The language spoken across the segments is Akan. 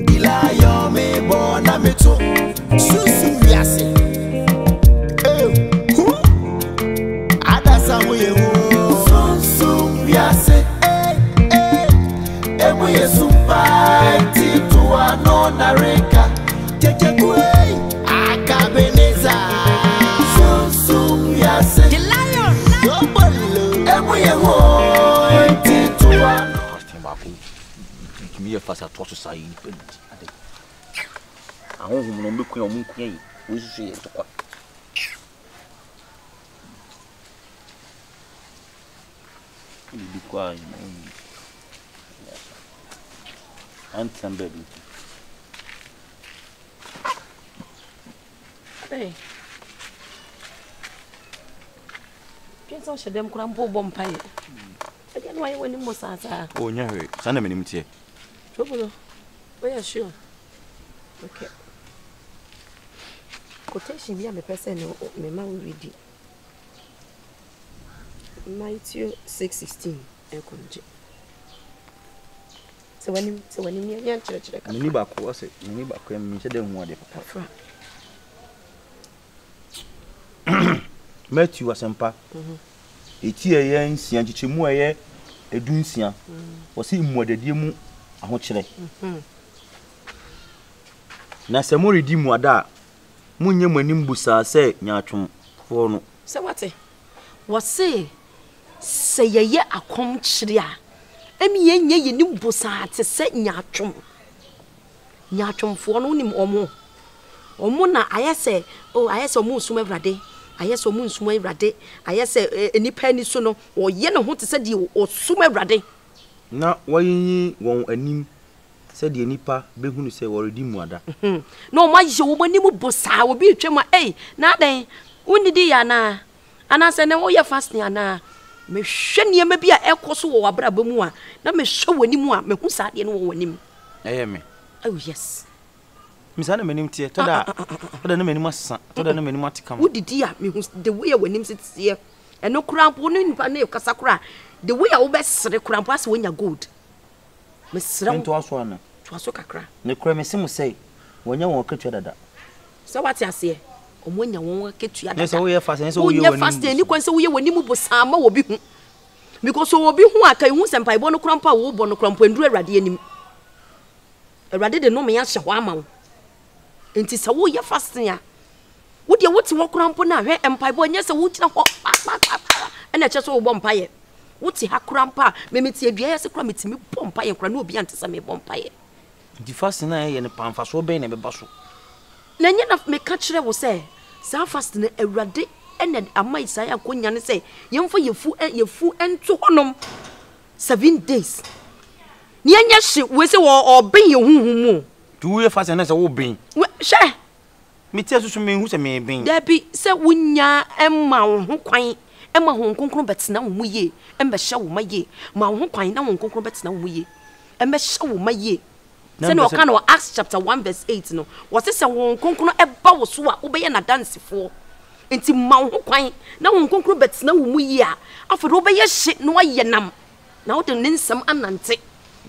Ilayo me bona me to Sumsum Wiase. Asamoah Sumsum Wiase. Emu Yesu party to anona reka. Kekekwe akabeneza. Sumsum Wiase. The lion. SOBOLO. Emu Yesu to anona. Me fast at what say I won't know me queen we say it. Be quiet. And some baby. Hey. Just so them crampo bomb pie. Again, why when you must answer? Oh, no, send them in here. SOBOLO, we are sure. Okay. Quotation be a person me ma we read it. Matthew 6:16 enkonje. So when you yan church like ni ba ko say ni ba ko me chede hu ade papa. Matthew asempa. Eti eye nsia chichemu eye edunsia. Wo se imuadadie mu aho kire. Na se mo redi mu ada munye manim busa se nyaatwom fo no. Se wate? Wo se yeye akom kire a emi yenye yenim busa te se nyaatwom. Nyaatwom fo no nim omo na ayese omo nsum awrade. Ayese omo nsum awrade. Ayese enipa ni so no oye ne ho te se di osum awrade. Na wayi won anim se de nipa behunu se woredi mu ada no ma je wo mani mu bosa obi twema na den unidi ya na ana se ne wo ye fasting ana me hwene ma bi a ekoso wo abraba mu a na me hwe wani mu a me hu sa de no wo wani mu me oh yes misana manim tie to da na manim asa to da na manim atika ma udidi a me hu the way wanim sitie eno krampo no nipa na kasa kura the way a wo be sere krampo ase wonya gold me sere nto aso ana to aso kakra ne kura me simu sei wonya won ketua dada se wati ase omonya won ketua dada se wo ye fast se wo ye wani fast ni kwanse wo ye wani mu bosama wo bi hu because wo bi hu aka hu sempa ibo no krampa wo bo no krampa nduru awrade anim awrade de no me ya hye ho ama wo enti se wo ye fast ya wo de wo ti wo krampa na hwe empa ibo nya se wo kina ho ena che so wo bo mpa ye wo ti ha krampa me meti adua ye se kra metimi bo mpa ye kra na obi ante se me bo mpa ye di fast na ye ne pamfa so be na be baso na nya na me ka kire wo se sa fast na awrade ena amai sai akonya ne se yemfo yefu ento honom 7 days ni anya hye we se wo ben ye huhumu tu ye fast na se wo ben hye me tie susu me hu se me ben da bi se wunya emma wo ho kwan emma ho nkonkron betina wo mu ye embe hye wo ma ye ma wo ho kwan na wo nkonkron betina wo mu ye embe hye wo ma ye se no ka no Acts chapter 1 verse 8 no wo se wo nkonkron eba wo so a wo be ye na dancefo enti ma wo kwan na wo nkonkron betina wo mu ye a aforo wo be ye hye no aye nam na wo de nsem anante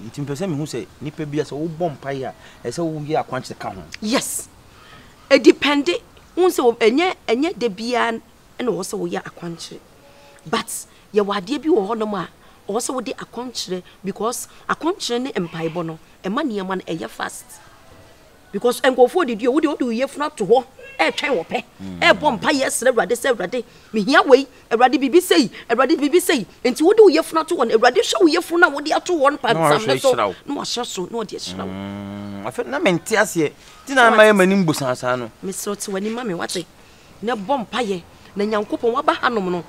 enti mpese me hu se nipa bia se wo bompa ya ese wo ye akwanche ka ho yes it depend unse enye de bia na wo se wo ye akwanche but ye wade bi wo hono ma wo se wo de akwanche because akwanche ne empaibo no ema niema na eye fast because enkofo de dio wo de ye funa to ho twen wo pe bompa ye sere awrade se awrade me hia wei awrade bibi sei enti wo de ye funa to won awrade hwe wo ye funa wo de ato won pa sam so no wa hye so no de hyira wo afa na mente ase ti na ma ye manim busansa no me so ti wani ma me wate na bompa ye na nyankopon wa ba hanom no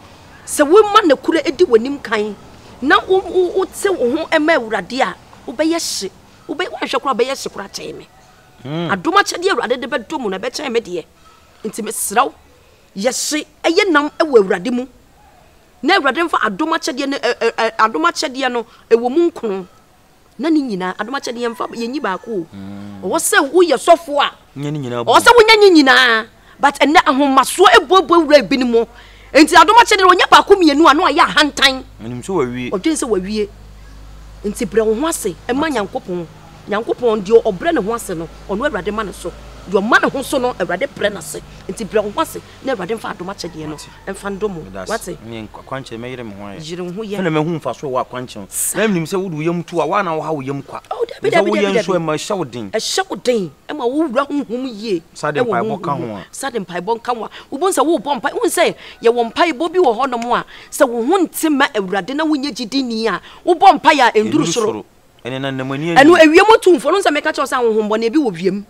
se wo ma na kura edi wanim kan na wo te wo ho ema awrade a wo be ye hye wo be hwe kura be ye hye kura kyɛ me adoma kyɛ de awrade de be domu na be kyɛ me de nti me sraw ye hye eye nam ewo awrade mu na awrade mfa adoma kyɛ de no ewo mu nkunu na ni nyina adoma kyɛ de mfa ye nyi ba ko wo se wo ye sofo a nya ni nyina wo se wo nya nyina but ene ahomaso ebobo wura binimu enti adoma kyɛ de wo nya ba ko mienu a no ya hantan anim so wawie odwen se wawie nti bre wo ho ase e ma nyankopon de obre ne ho ase no ono awurade ma ne so de o ma ne ho so no awurade pre na se nti bre wo ho ase na awurade mfa adoma kyede no emfa ndomo wate me kwanche me yire me ho yire ho ye na me hu mfa so wa kwanche na nim se wudu yam tu a wa na wo ha wo yam kwa dabi so ma shawdin e ma wo wura honhom ye sade pai bo ka ho sade pai bo ka ho wo bon se wo bo pai wo se ye wo pai bo bi wo ho no mo a se wo ho ntima awurade na wo nya gidini a wo bo pai a enduru soro ene na namani enu ewiem otumfo no nse meka cho sa honhom bo na ebi wo wiem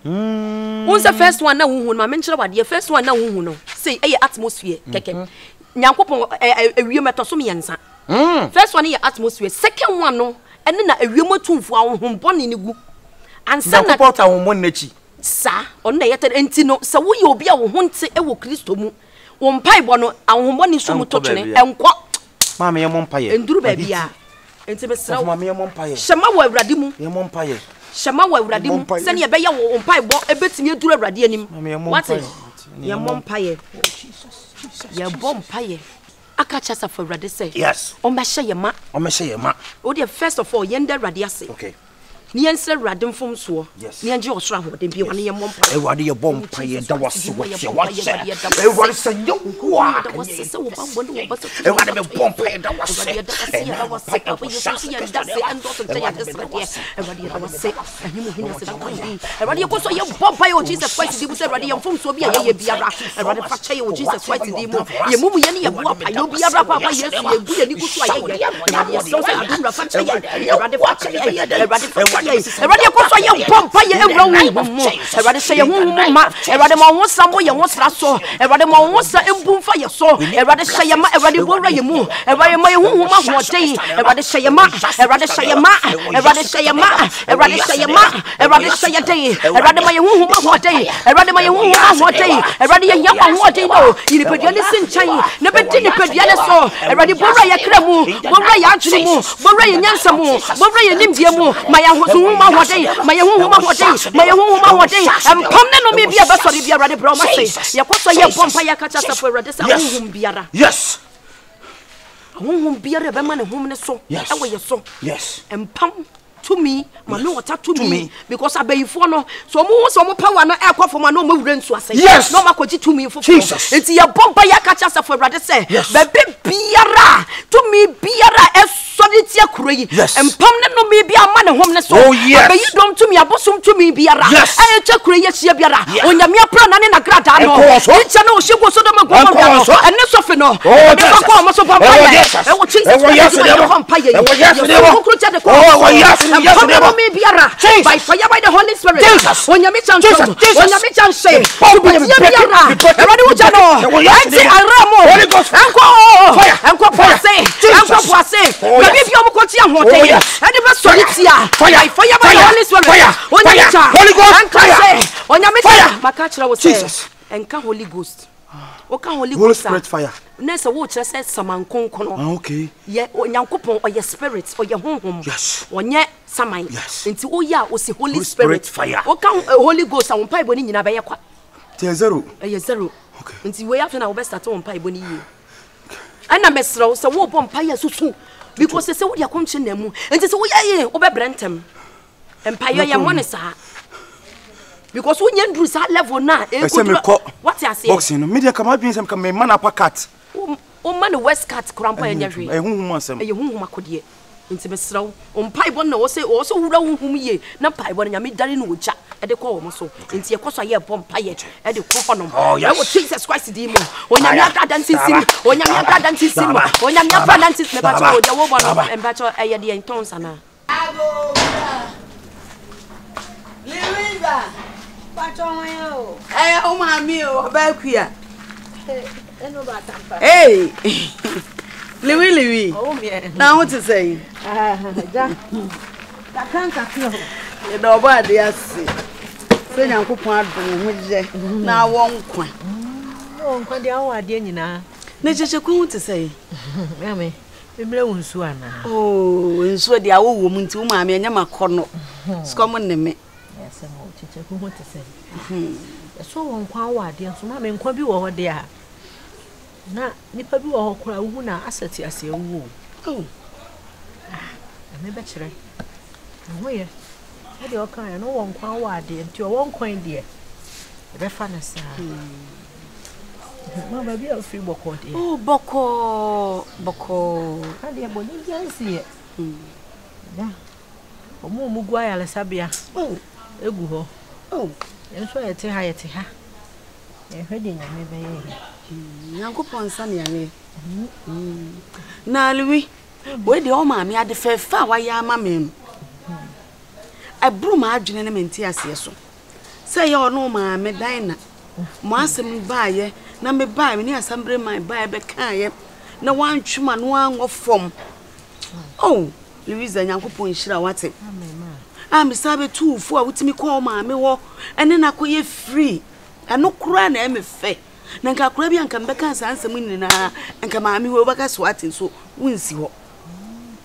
wo nse first one na honhom ma menkyere wade first one na honhom no say eye atmosphere keke nyankopon ewiem etoso me yensa first one ye atmosphere second one no ene na ewiem otumfo a honhom bo ne gu ansa na porta honhom nachi sa on na yete enti no se wo ye obi a wo ho nte e wo Kristo mu wo mpai bo no honhom bo ne so mu to twene enko ma me yemo mpaye enduru ba bia enti be sra ma me yemo mpaye shema wo awurade mu yemo mpaye shema wo awurade mu se ne be ye wo mpai bo ebetimi eduru awurade anim what ye mo mpaye ye bom mpaye aka chasa for awurade say yes o ma hye ye ma o de first of all ye nda awurade ase okay ni ense awurade mfom so ni enje osoro ahode bi wane ye mo mpaye awurade ye bom mpaye da wase awurade say yo kwa se wo ba bo ne wo ba so awurade me bom mpaye da wase awurade ko so ye bom mpaye o Jesus Christ di bu se awurade ye mfom so bi a ye biara awurade fa kye o Jesus Christ di mu ye mumu ye ne ye bo apa yo biara papa Yesu ye bu ye ni ku so a ye ye so se du ra fa kye awurade fa kye awurade fa everybody ko so ye pompa ye ewura wu mu everybody say ye hu ma everybody ma wo sambo ye wo sra so everybody ma wo sa embumfa ye so everybody say ye ma everybody bo ra ye mu everybody ma ye hu ma hoden everybody say ye ma everybody say ye ma everybody say ye ma everybody say ye ma everybody say ye dey everybody ma ye hu ma hoden everybody ma ye hu ma hoden everybody ye yama hoden no ni pedia ne sinchan ne beti ni pedia ne so everybody bo ra ye kra mu bo ra ye adwene mu bo ra ye nyansa mu bo ra ye nimdie mu ma ya ma hode ma ye hu ma hode pam ne no me bia ba sori bia rade bro ma say ye kwaso ye bompa ye kacha sa for rade sa hum biara yes hum biara be ma ne hum ne so e wo ye so yes pam to me ma no water to me because abayifo no so mo power no e kwafo ma no ma wure nsu ase no ma koji to me fo enti ye bompa ye kacha sa for rade say be biara to me biara solidity akroyi empam ne no me bia ma ne hom ne so abayi dom to me abosom to me biara e twa kroyi hia biara onyame apra na ne na grada no ncha na o hye so do ma go ma so ene so fe no ne ko ma so bompa ye e wo chi e wo yes ne bompa ye e wo yes ne wo yes me biara by fire by the Holy Spirit onyame chan say to be biara e rade wo jano anti aramo enko poase Baby, you go to your hotel. And the solitia. Fire by the Holy Spirit. Holy Ghost. And on your fire. My catcher was Jesus. And can Holy Ghost. What can Holy Ghost? Spirit fire. Nessa watcher says some concono. Okay. Yeah, on your coupon or your spirits or your home. Yes. On yet some yes. Into oh yeah, was the Holy Spirit fire. What can Holy Ghost on pie bonnie in a bayaqua? Zero. Zero. Okay. Until we have to our best at home pie bonnie. And I mess row so whoop on pie so. Because they say what you come to them, and they say, oh, yeah, over Brentham. And Paya Monesa. Because when you do that level now, what I say, boxing, media come out being some man up a cat. Oh, man, West cat, crampa and every a woman, a woman could ye. Into Miss Row, on Piebon, no, say also whom ye, not Piebon, and I meet Darren would chat at the call, so into your cost year bomb payet at the coffin. Oh, yeah, what Jesus Christ demon. When I'm not dancing, when I'm not dancing, when I'm not dancing, the woman and battle a yadi and tons, Anna. Oh, my meal, back here. Hey. Louis. Oh, yeah. Now what to say? I can't feel. You know what they are saying. Say, Uncle Pardon, which now won't quite. Oh, what the hour, dear Nina. Nature cool to say. Mammy, the blue swan. Oh, and so the old woman to mammy and Yama corner. It's common to me. Yes, I'm all teacher who want to say. So one power, dear, so mammy, and quite be over there. Na nipa bi wo hokora wu na aseti ase wu. Oh. me be kire ho ye e de o kan no won kwan wa de nti o won kwan de e be fa na sa ma ba bi o fi boko de oh boko ka de boni jansi e da o mu gwa ya le sabia egu ho enso yete ha e hwede nyame be ye Nyankopon sa ne yame na Louis we de o ma me ade fefa wa ya ama me ebru ma adwene ne menti ase so se ye ono ma me dan na mo asem baaye na me baaye me ni asambre man baaye be kaaye na wantwuma no anwofom oh Louisa Nyankopon hira wate me sabe tu fu a wutimi ko ma me wo ene na ko ye free eno kura na me fe na nka kura bi anka mbeka sansam nyina nka ma me wo baka so ate so wunsi ho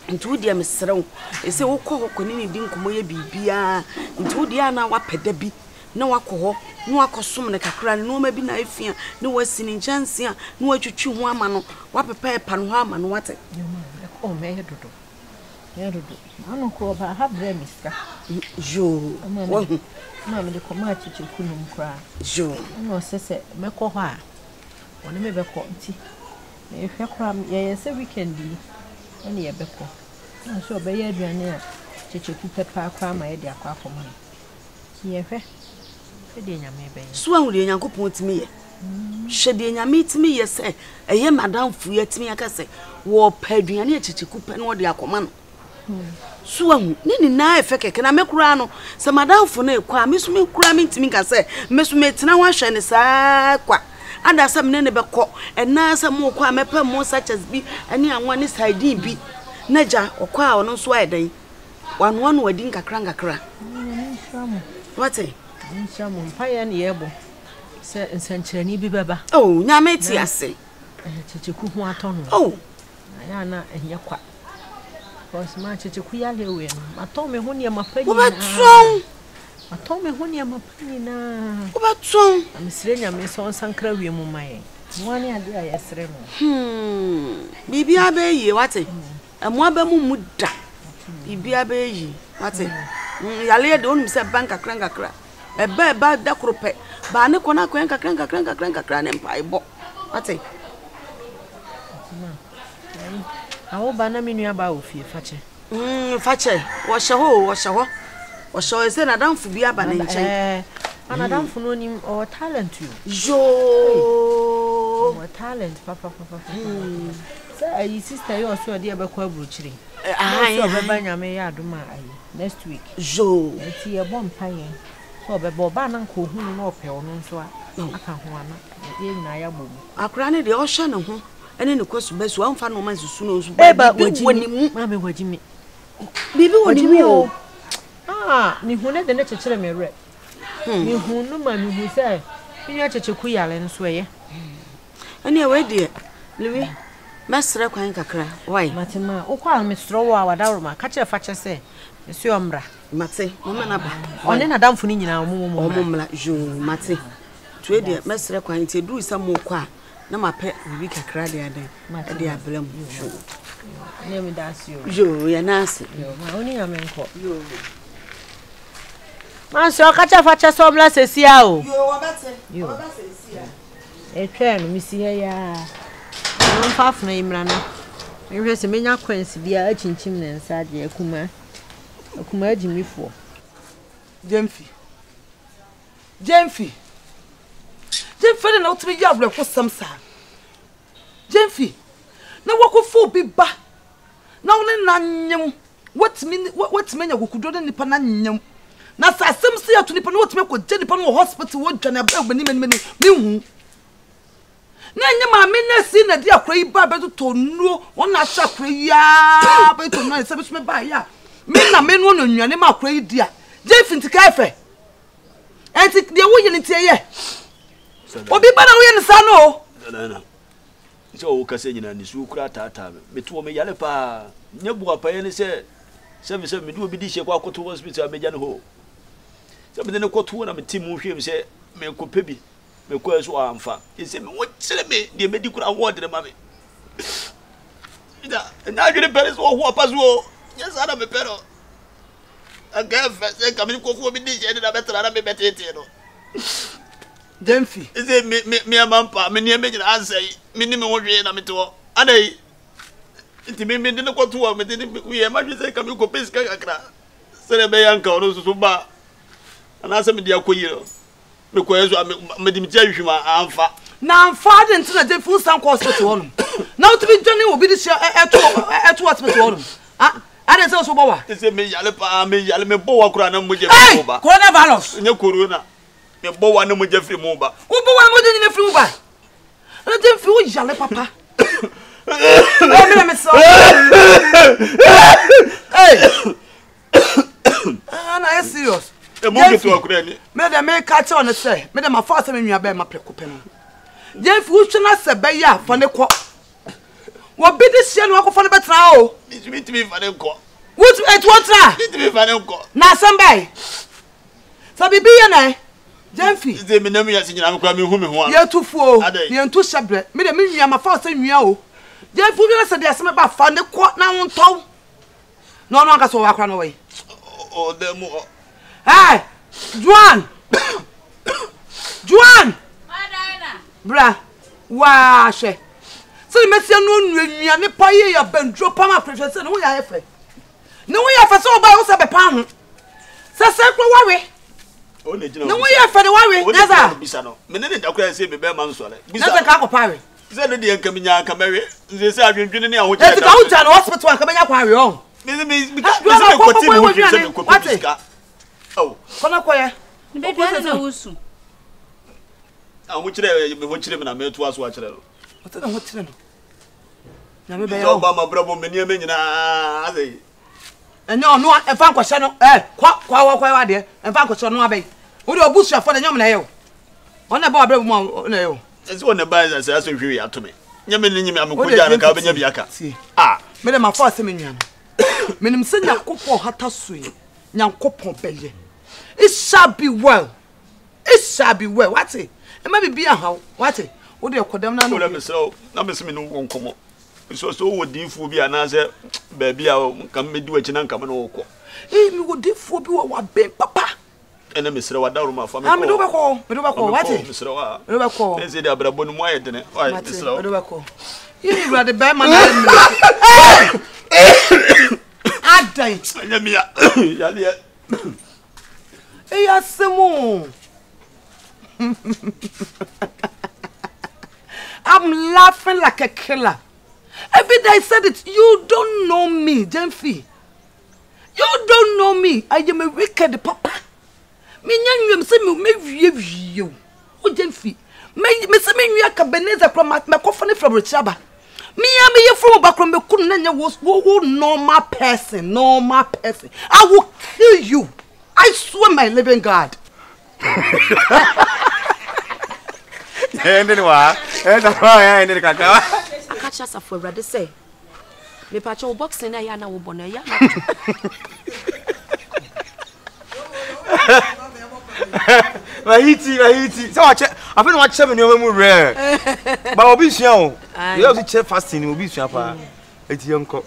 ntu dia me serew ese wo ko ko ni di nkomo ye bibia ntu dia na wapeda bi na wakoho na wakosom ne kakra no ma bi na afia na wasini nchance a na watwutwu ho ama no wapepa epa no ho ama no wate o me ye dodo ano ko ba ha bre miska jo na me de ko ma chichi kunum kra jo no sese me ko ho a woni me be ko nti me hwe kra ye se weekend bi oni ye be ko na so be ye aduane a chichi ku pepa kra ma ye de akwa akomo ki ye hwe de nyame be so anwo de Nyankopon timi ye hwe de nyame timi ye se eye madam fu ye timi aka se wo pa aduane a chichi ku pe no de akoma no so ahu ni na efe keke na mekura no se madam fu na ekwa mesu mekura mentimi ka se mesu metina ho ahwe ne saa kwa ada se mene ne beko ena se mo kwa mepa mo suches bi ani anwa ne side bi naja okwa ono so ayedan wano no wadi nkakra wate nchamu mpaya ne yebo se nsankyerani bi beba oh nyame ti ase chichiku ho atono oh ya na enye kwa Osma chichiku ya lewe no atome ho ne mapani obatron atome ho ne mapani na obatron amsire nyame so sankra wie mu maye wani ade a yesre mo bibia be yi wate amo aba mu muda bibia be yi wate yale de onum se banka kra ebe ba da krope ba ne kona kwen kakra ne mpa ibo wate awo ba na menu aba ofie Fakye Fakye wo hye ese na danfu bi aba ne nchen ana danfu no nim o talent yo o talent papa say ayi sister yo so de ebe kwa buruchiri so be ba nyame ya adoma ayi next week yo eti e bom paye so be bo ba na nko hunu na ope ono nso aka ho ana ye nyina ya bomu akra ne de o hye ne ho ene ne kwasu besu amfa no man susu no so ba woni ma me wajimi bibi woni o mi hune de ne chechere me re mi hunu ma mi hu say mi ya checheku yale nso eye ene we de Louis mesre kwan kakra why matima ukwa me sro wa wadawroma ka che Fakye se esi omra mate mama na ba one na damfu ni nyina omumla jo mate to de mesre kwan te du sam kwa na mape bibi kakra de aden e de ablam jo ne mi das yo ya nasi yo ma oni amenko yo man so ka che Fakye so omla sesia o yo wabate sesia etwa no misi ya no faf na imra no me hwese menya kwansi bia achinchim ne nsa de akuma ajimifo Jemfi na utimi ya bro ko samsa Jemfi na wakofu bi ba na woni nanyem watimi nya kokudo de nipa na nyem na sa samsi ya to nipa na watimi ko je nipa no hospital wo dwane abra gbani meni hu na nyema me na si na dia kra yi ba beto to nuo wona sha kra ya beto na se beto me ba ya me na me no nnuane ma kra yi dia Jemfi ntika efe enti de wo yi ntie ye obi ba na wo ye nsa no na so wo kase nyina ni su kura tata me to me yale pa nyebu apa ye ne se me do obi di she kwa akoto hospital me ja ne ho se me ne koto na me timu hwem se me ko pebi me ko so amfa ese me wo kire me de me di kura wo de ma me ida na adwene pere so ho apa so Yes, I am a pedal. A girl first coming cocoa be DJ and I better than me better. Jemfi. Is it me a mampa, me near making answer, minimum one year and I'm to and I. It may mean the quarter, we imagine they come to Pisca. Say, uncle, also so bad. And I said, me dear Quayo. Because I made him tell you my alpha. Now, father and son, they full some cost to one. Now to be Johnny will be this year at what's with one. Ah, and it's also Boa. It's a me yalapa, me boa crown with your coronavirus. No corona. Your boa no with Jeffrey Moba. Who boa more than a few by? I didn't feel jolly papa. And I serious. A movie to a granny. Made a make catch on the say, Madame, my father in your bed, my precopen. Jeff, who should not say, Baya, for the quack. What be this young walk for the better now? It's me to be for the quack. What's it? What's that? It's me for the quack. Now, somebody. Sabi be an eye. Jeffy, they may never see I'm coming home. You're too full. You're too shabby. Made a million, my father in you. Jeff, who said there's some about found the quack now on top. No, no, I got so I run away. Oh, the more. Hey, Juan! Juan! Bra, Wiase. So you must know you are not paying your bend drop my precious and we are effort. No, we have a so by us a pound. Sasakwa worry. No, we have for the worry. Never. Bisano. Minute of crazy be man swallow. Bisano Caco Parry. Said the dear Camina Camary. They say I've been drinking out of the hospital coming up where you're on. Oh, Konakoya. The baby is a wusu. I want you to watch him and I made to us watch it. What I want to know. Now, maybe I'll buy my brother many men. And no, a fanco channel, quite dear, and fanco channel abbey. Would you bush for the young nail? On the barber nail. It's one of the buyers as you are to me. Yamin, I'm going to go to Yaka. Ah, Madame, my first minion. Minim send your copo hatasui, young copo belly. It shall be well. It shall be well. What's it? It may be a how. What's it? What do you call them now? Let me so. Now, Miss Minu won't come up. So, would you for be another baby? I'll come do it and come and walk. You would do for be what big papa. And then Mr. Wadaruma for me. I'm over call. What is Mr. Overcall? They say they're Brabon Wyatt in it. Why, Mr. Overcall? You are the bad man. I died. Hey, Asamoah. I'm laughing like a killer. Every day I said it. You don't know me, Jemfi. You don't know me. I am a wicked papa. Me nyam say me you. Oh Jemfi. Me say me nwa kabeneza from my coffin from Richaba. Me am here from background me couldn't was normal person. I will kill you. I swear my living God. Catch us for brother say. Me pacho boxing na ya na wo bono ya. Mahiti. So I feel what check me no rare. But obi sua o. You have to check fasting obi sua pa. Eti yanko.